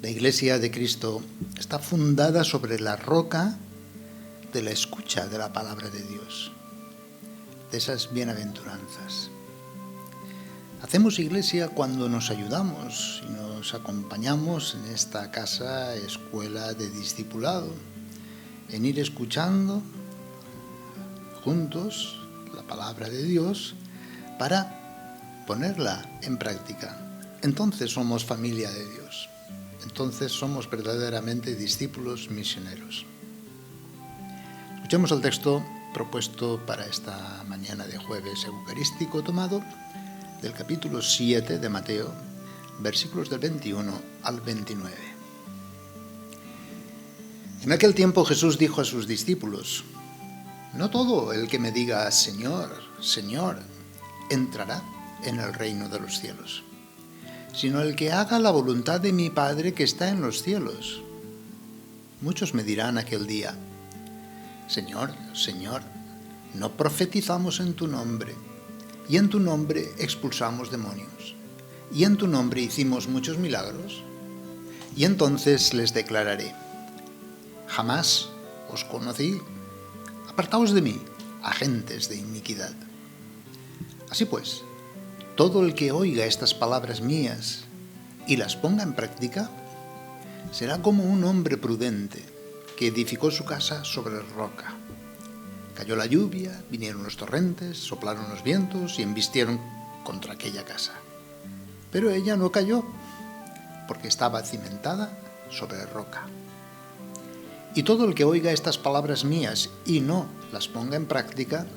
La Iglesia de Cristo está fundada sobre la roca de la escucha de la palabra de Dios, de esas bienaventuranzas. Hacemos iglesia cuando nos ayudamos y nos acompañamos en esta casa, escuela de discipulado, en ir escuchando juntos la palabra de Dios para ponerla en práctica. Entonces somos familia de Dios. Entonces somos verdaderamente discípulos misioneros. Escuchemos el texto propuesto para esta mañana de jueves eucarístico, tomado del capítulo 7 de Mateo, versículos del 21 al 29. En aquel tiempo Jesús dijo a sus discípulos: no todo el que me diga Señor, Señor, entrará en el reino de los cielos, sino el que haga la voluntad de mi Padre que está en los cielos. Muchos me dirán aquel día: Señor, Señor, ¿no profetizamos en tu nombre? Y en tu nombre expulsamos demonios. Y en tu nombre hicimos muchos milagros. Y entonces les declararé: jamás os conocí. Apartaos de mí, agentes de iniquidad. Así pues, todo el que oiga estas palabras mías y las ponga en práctica, será como un hombre prudente que edificó su casa sobre roca. Cayó la lluvia, vinieron los torrentes, soplaron los vientos y embistieron contra aquella casa. Pero ella no cayó, porque estaba cimentada sobre roca. Y todo el que oiga estas palabras mías y no las ponga en práctica,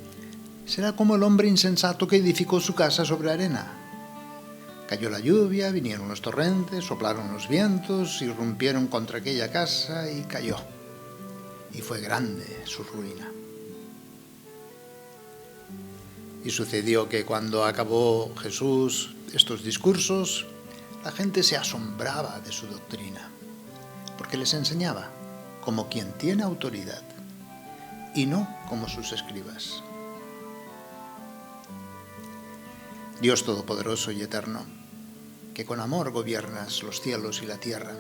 será como el hombre insensato que edificó su casa sobre arena. Cayó la lluvia, vinieron los torrentes, soplaron los vientos, irrumpieron contra aquella casa y cayó. Y fue grande su ruina. Y sucedió que cuando acabó Jesús estos discursos, la gente se asombraba de su doctrina, porque les enseñaba como quien tiene autoridad y no como sus escribas. Dios Todopoderoso y Eterno, que con amor gobiernas los cielos y la tierra,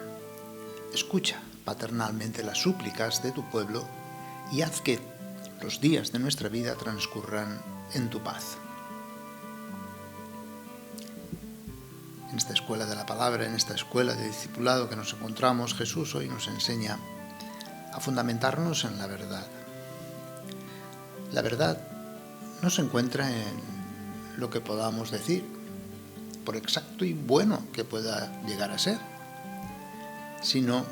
escucha paternalmente las súplicas de tu pueblo y haz que los días de nuestra vida transcurran en tu paz. En esta escuela de la palabra, en esta escuela de discipulado que nos encontramos, Jesús hoy nos enseña a fundamentarnos en la verdad. La verdad no se encuentra en lo que podamos decir, por exacto y bueno que pueda llegar a ser, sino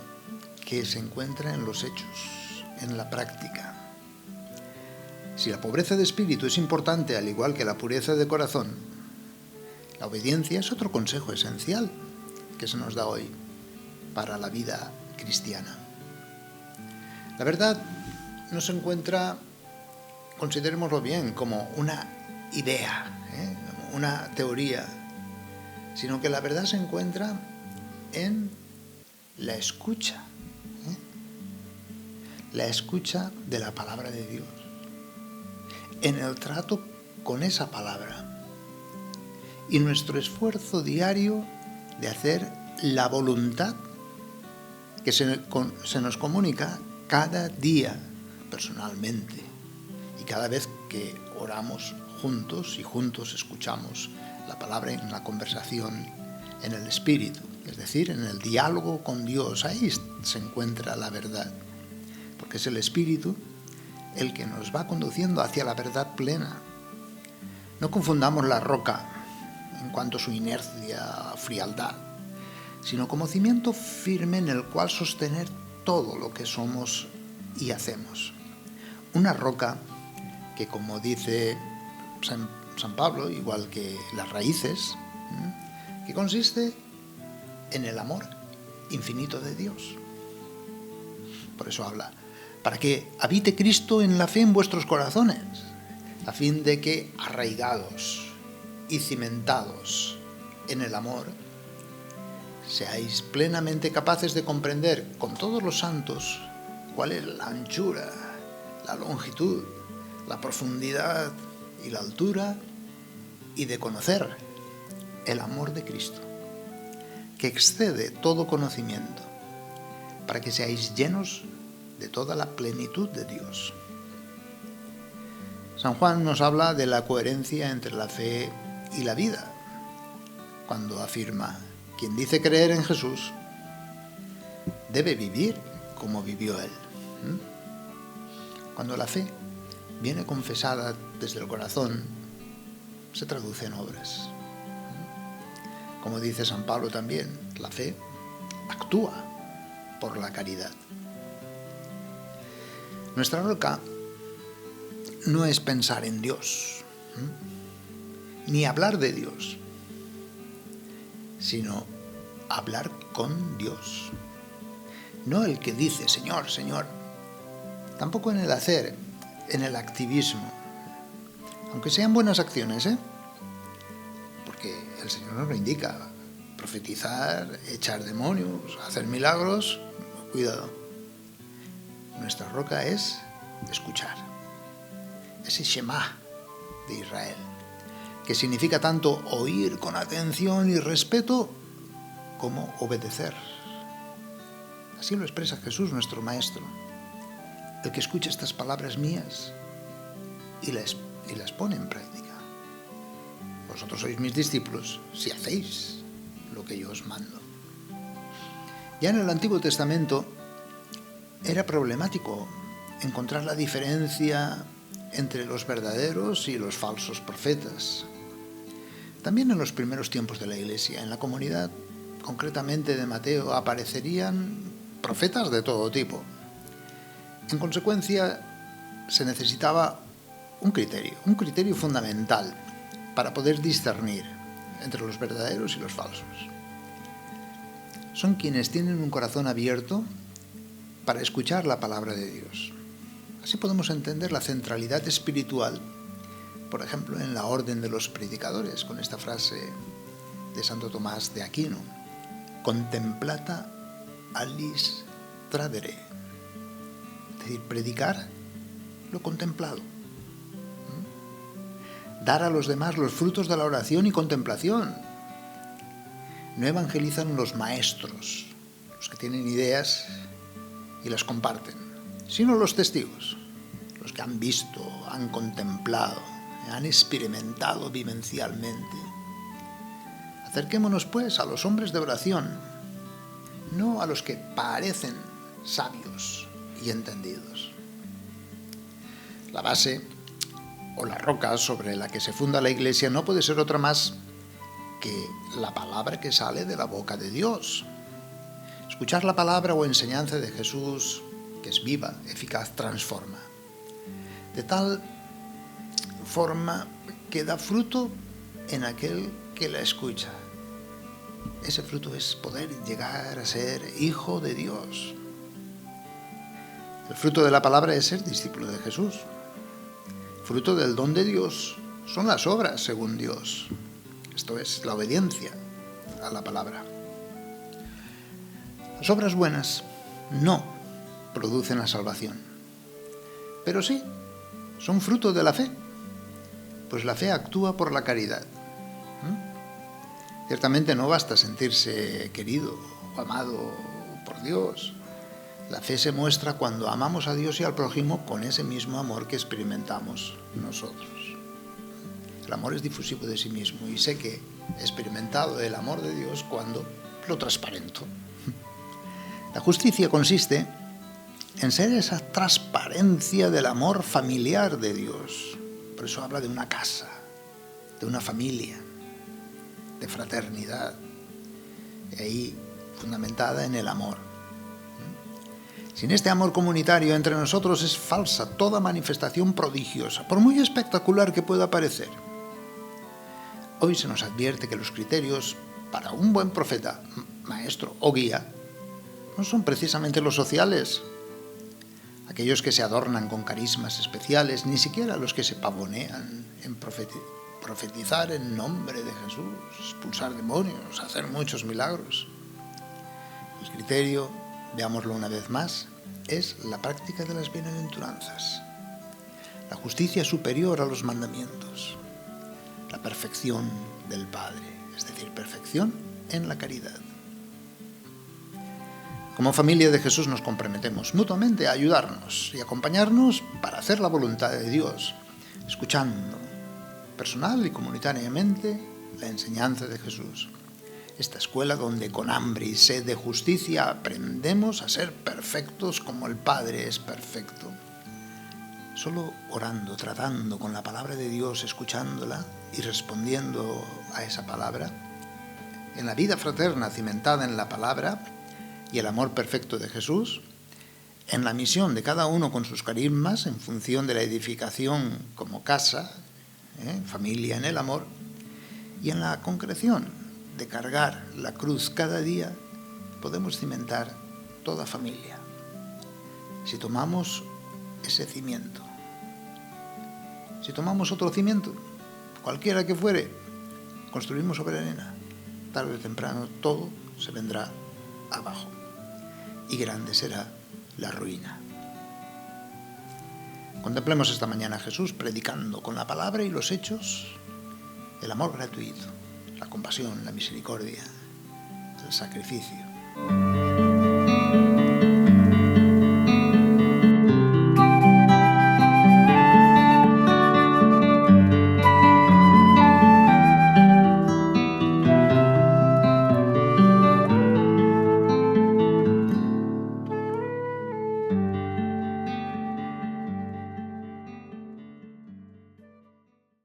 que se encuentra en los hechos, en la práctica. Si la pobreza de espíritu es importante, al igual que la pureza de corazón, la obediencia es otro consejo esencial que se nos da hoy para la vida cristiana. La verdad no se encuentra, considerémoslo bien, como una idea, una teoría, sino que la verdad se encuentra en la escucha de la palabra de Dios, en el trato con esa palabra y nuestro esfuerzo diario de hacer la voluntad que se nos comunica cada día personalmente y cada vez que oramos juntos y juntos escuchamos la palabra en la conversación en el Espíritu, es decir, en el diálogo con Dios. Ahí se encuentra la verdad, porque es el Espíritu el que nos va conduciendo hacia la verdad plena. No confundamos la roca en cuanto a su inercia, frialdad, sino como cimiento firme en el cual sostener todo lo que somos y hacemos. Una roca que, como dice San Pablo, igual que las raíces, que consiste en el amor infinito de Dios. Por eso habla: para que habite Cristo en la fe en vuestros corazones, a fin de que, arraigados y cimentados en el amor, seáis plenamente capaces de comprender con todos los santos cuál es la anchura, la longitud, la profundidad y la altura, y de conocer el amor de Cristo, que excede todo conocimiento, para que seáis llenos de toda la plenitud de Dios. San Juan nos habla de la coherencia entre la fe y la vida, cuando afirma: quien dice creer en Jesús debe vivir como vivió Él. Cuando la fe viene confesada desde el corazón, se traduce en obras. Como dice San Pablo también, la fe actúa por la caridad. Nuestra roca no es pensar en Dios, ni hablar de Dios, sino hablar con Dios. No el que dice Señor, Señor, tampoco en el hacer, en el activismo, aunque sean buenas acciones, porque el Señor nos lo indica: profetizar, echar demonios, hacer milagros. Cuidado. Nuestra roca es escuchar, ese Shema de Israel, que significa tanto oír con atención y respeto como obedecer. Así lo expresa Jesús, nuestro Maestro: el que escucha estas palabras mías y las pone en práctica. Vosotros sois mis discípulos si hacéis lo que yo os mando. Ya en el Antiguo Testamento era problemático encontrar la diferencia entre los verdaderos y los falsos profetas. También en los primeros tiempos de la Iglesia, en la comunidad, concretamente de Mateo, aparecerían profetas de todo tipo. En consecuencia, se necesitaba un criterio fundamental para poder discernir entre los verdaderos y los falsos. Son quienes tienen un corazón abierto para escuchar la palabra de Dios. Así podemos entender la centralidad espiritual, por ejemplo, en la orden de los predicadores, con esta frase de Santo Tomás de Aquino: contemplata alis tradere, es decir, predicar lo contemplado. Dar a los demás los frutos de la oración y contemplación. No evangelizan los maestros, los que tienen ideas y las comparten, sino los testigos, los que han visto, han contemplado, han experimentado vivencialmente. Acerquémonos, pues, a los hombres de oración, no a los que parecen sabios y entendidos. La base o la roca sobre la que se funda la Iglesia no puede ser otra más que la palabra que sale de la boca de Dios. Escuchar la palabra o enseñanza de Jesús, que es viva, eficaz, transforma. De tal forma que da fruto en aquel que la escucha. Ese fruto es poder llegar a ser hijo de Dios. El fruto de la palabra es ser discípulo de Jesús. Fruto del don de Dios son las obras según Dios. Esto es la obediencia a la palabra. Las obras buenas no producen la salvación, pero sí son fruto de la fe, pues la fe actúa por la caridad. Ciertamente no basta sentirse querido o amado por Dios. La fe se muestra cuando amamos a Dios y al prójimo con ese mismo amor que experimentamos nosotros. El amor es difusivo de sí mismo y sé que he experimentado el amor de Dios cuando lo transparento. La justicia consiste en ser esa transparencia del amor familiar de Dios. Por eso habla de una casa, de una familia, de fraternidad, y ahí fundamentada en el amor. Sin este amor comunitario entre nosotros es falsa toda manifestación prodigiosa, por muy espectacular que pueda parecer. Hoy se nos advierte que los criterios para un buen profeta, maestro o guía no son precisamente los sociales, aquellos que se adornan con carismas especiales, ni siquiera los que se pavonean en profetizar en nombre de Jesús, expulsar demonios, hacer muchos milagros. El criterio, veámoslo una vez más, es la práctica de las bienaventuranzas, la justicia superior a los mandamientos, la perfección del Padre, es decir, perfección en la caridad. Como familia de Jesús nos comprometemos mutuamente a ayudarnos y acompañarnos para hacer la voluntad de Dios, escuchando personal y comunitariamente la enseñanza de Jesús. Esta escuela donde con hambre y sed de justicia aprendemos a ser perfectos como el Padre es perfecto. Solo orando, tratando con la palabra de Dios, escuchándola y respondiendo a esa palabra, en la vida fraterna cimentada en la palabra y el amor perfecto de Jesús, en la misión de cada uno con sus carismas en función de la edificación como casa, familia en el amor, y en la concreción de cargar la cruz cada día, podemos cimentar toda familia. Si tomamos ese cimiento, si tomamos otro cimiento, cualquiera que fuere, construimos sobre arena, tarde o temprano todo se vendrá abajo y grande será la ruina. Contemplemos esta mañana a Jesús predicando con la palabra y los hechos el amor gratuito, la compasión, la misericordia, el sacrificio.